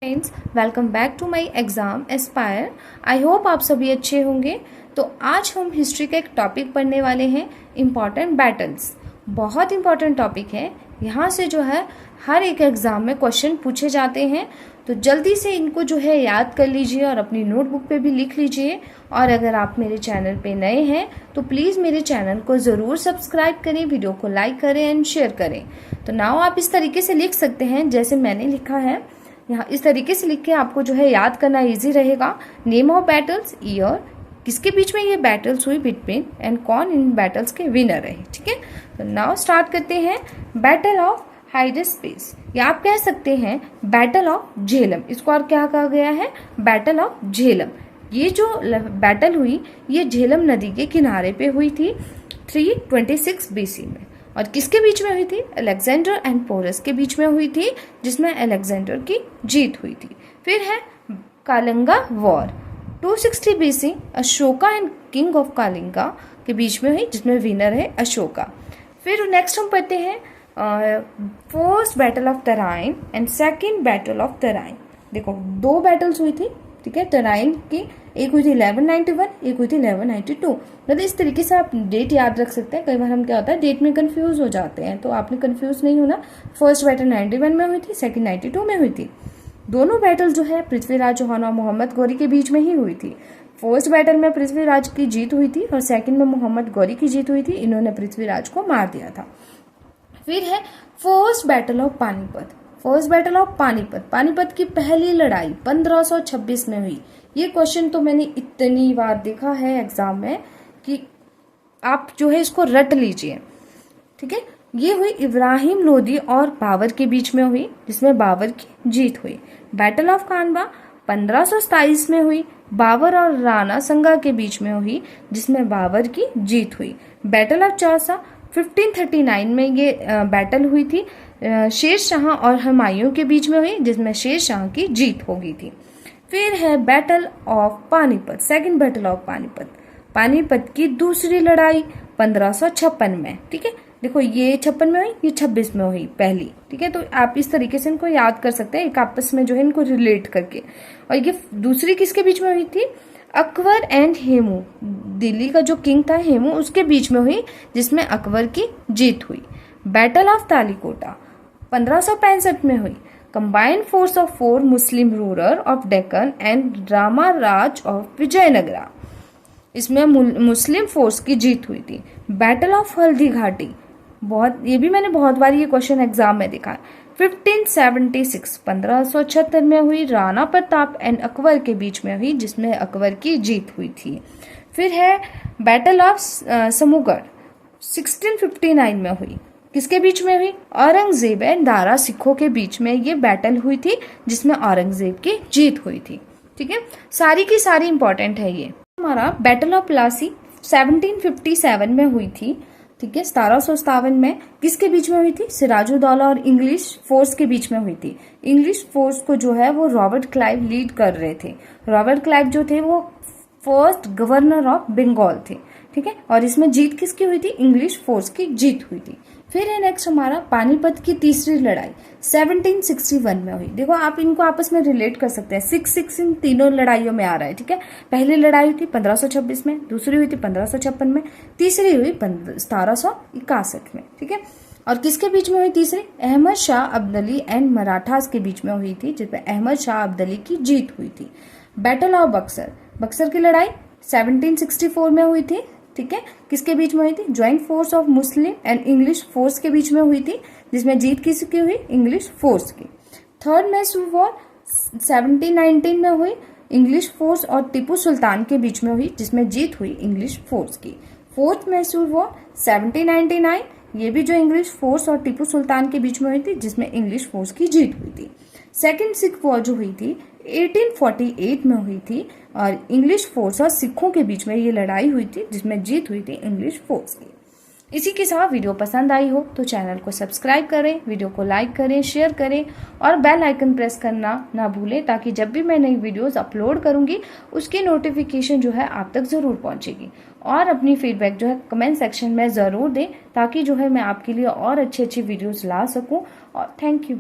Friends, welcome back to my exam aspire. I hope आप सभी अच्छे होंगे। तो आज हम हिस्ट्री का एक टॉपिक पढ़ने वाले हैं, इम्पॉर्टेंट बैटल्स। बहुत इम्पॉर्टेंट टॉपिक है। यहाँ से जो है हर एक एग्ज़ाम में क्वेश्चन पूछे जाते हैं, तो जल्दी से इनको जो है याद कर लीजिए और अपनी नोटबुक पे भी लिख लीजिए। और अगर आप मेरे चैनल पे नए हैं तो प्लीज़ मेरे चैनल को ज़रूर सब्सक्राइब करें, वीडियो को लाइक करें एंड शेयर करें। तो नाउ आप इस तरीके से लिख सकते हैं जैसे मैंने लिखा है। यहाँ इस तरीके से लिख के आपको जो है याद करना इजी रहेगा। नेम ऑफ बैटल्स, ईयर, किसके बीच में ये बैटल्स हुई बिटवीन, एंड कौन इन बैटल्स के विनर रहे। ठीक है, तो नाउ स्टार्ट करते हैं। बैटल ऑफ हाइडेस्पेस, या आप कह सकते हैं बैटल ऑफ झेलम। इसको और क्या कहा गया है? Battle of Jhelum. ये जो बैटल हुई ये झेलम नदी के किनारे पे हुई थी 326 BC में। और किसके बीच में हुई थी? अलेक्जेंडर एंड पोरस के बीच में हुई थी, जिसमें अलेक्जेंडर की जीत हुई थी। फिर है Kalinga war 260 BC, Ashoka and king of Kalinga के बीच में हुई, जिसमें विनर है अशोका। फिर नेक्स्ट हम पढ़ते हैं first battle of Tarain and second battle of Tarain. देखो दो बैटल्स हुई थी, ठीक है, तराइन की। एक हुई थी 1191, एक हुई थी 1192। मतलब इस तरीके से आप डेट याद रख सकते हैं। कई बार हम क्या होता है डेट में कंफ्यूज हो जाते हैं, तो आपने कंफ्यूज नहीं होना। फर्स्ट बैटल 91 में हुई थी, सेकंड 92 में हुई थी। दोनों बैटल जो है पृथ्वीराज चौहान और मोहम्मद गौरी के बीच में ही हुई थी। फर्स्ट बैटल में पृथ्वीराज की जीत हुई थी और सेकंड में मोहम्मद गौरी की जीत हुई थी। इन्होंने पृथ्वीराज को मार दिया था। फिर है first battle of Panipat. First battle of Panipat, Panipat की पहली लड़ाई 1526 में हुई। ये क्वेश्चन तो मैंने इतनी बार देखा है एग्जाम में कि आप जो है इसको रट लीजिए। ठीक है, ये हुई इब्राहिम लोदी और बाबर के बीच में हुई, जिसमें बाबर की जीत हुई। बैटल ऑफ कानबा 1527 में हुई, बाबर और राणा संगा के बीच में हुई, जिसमें बाबर की जीत हुई। बैटल ऑफ चौसा 1539 में ये बैटल हुई थी, शेर शाह और हुमायूं के बीच में हुई, जिसमें शेर शाह की जीत हो गई थी। फिर है battle of Panipat, second battle of Panipat. Panipat की दूसरी लड़ाई 1556 में। ठीक है, देखो ये 56 में हुई, ये 26 में हुई पहली। ठीक है, तो आप इस तरीके से इनको याद कर सकते हैं, एक आपस में जो है इनको रिलेट करके। और ये दूसरी किसके बीच में हुई थी? अकबर एंड हेमू, दिल्ली का जो किंग था हेमू, उसके बीच में हुई, जिसमें अकबर की जीत हुई। बैटल ऑफ तालीकोटा 1565 में हुई। Combined force of 4 Muslim ruler of Deccan and Rama Raj of Vijayanagara, इसमें मुस्लिम फोर्स की जीत हुई थी। बैटल ऑफ हल्दी घाटी, बहुत ये भी मैंने बहुत बार ये क्वेश्चन एग्जाम में देखा है। 1576 1576 में हुई, राणा प्रताप एंड अकबर के बीच में हुई, जिसमें अकबर की जीत हुई थी। फिर है बैटल ऑफ समूगढ़ 1659 में हुई। किसके बीच में हुई? औरंगजेब एंड दारा सिखों के बीच में ये बैटल हुई थी, जिसमें औरंगजेब की जीत हुई थी। ठीक है, सारी की सारी इंपॉर्टेंट है। ये हमारा बैटल ऑफ प्लासी 1757 में हुई थी। ठीक है, 1757 में किसके बीच में हुई थी? सिराजुद्दौला और इंग्लिश फोर्स के बीच में हुई थी। इंग्लिश फोर्स को जो है वो रॉबर्ट क्लाइव लीड कर रहे थे। रॉबर्ट क्लाइव जो थे वो फर्स्ट गवर्नर ऑफ बंगाल थे। ठीक है, और इसमें जीत किसकी हुई थी? इंग्लिश फोर्स की जीत हुई थी। फिर है नेक्स्ट हमारा पानीपत की तीसरी लड़ाई 1761 में हुई। देखो आप इनको आपस में रिलेट कर सकते हैं, 6 इन तीनों लड़ाइयों में आ रहा है। ठीक है, पहली लड़ाई हुई थी 1526 में, दूसरी हुई थी 1556 में, तीसरी हुई 1761 में। ठीक है, और किसके बीच में हुई तीसरी? अहमद शाह अब्दाली एंड मराठास के बीच में हुई थी, जिसमें अहमद शाह अब्दाली की जीत हुई थी। बैटल ऑफ बक्सर, बक्सर की लड़ाई 1764 में हुई थी। ठीक है, किसके बीच में हुई थी? Joint force of Muslim and English force के बीच में हुई थी, जिसमें जीत किसकी हुई? इंग्लिश फोर्स की। थर्ड मैसूर वॉर 1719 में हुई, इंग्लिश फोर्स और टीपू सुल्तान के बीच में हुई, जिसमें जीत हुई इंग्लिश फोर्स की। फोर्थ मैसूर वॉर 1799, ये भी जो इंग्लिश फोर्स और टीपू सुल्तान के बीच में हुई थी, जिसमें इंग्लिश फोर्स की जीत हुई थी। सेकेंड सिख वॉर जो हुई थी 1848 में हुई थी, और इंग्लिश फोर्स और सिखों के बीच में ये लड़ाई हुई थी, जिसमें जीत हुई थी इंग्लिश फोर्स की। इसी के साथ वीडियो पसंद आई हो तो चैनल को सब्सक्राइब करें, वीडियो को लाइक करें, शेयर करें और बेल आइकन प्रेस करना ना भूलें, ताकि जब भी मैं नई वीडियोस अपलोड करूंगी उसकी नोटिफिकेशन जो है आप तक ज़रूर पहुंचेगी। और अपनी फीडबैक जो है कमेंट सेक्शन में ज़रूर दें, ताकि जो है मैं आपके लिए और अच्छी वीडियोज़ ला सकूँ। और थैंक यू।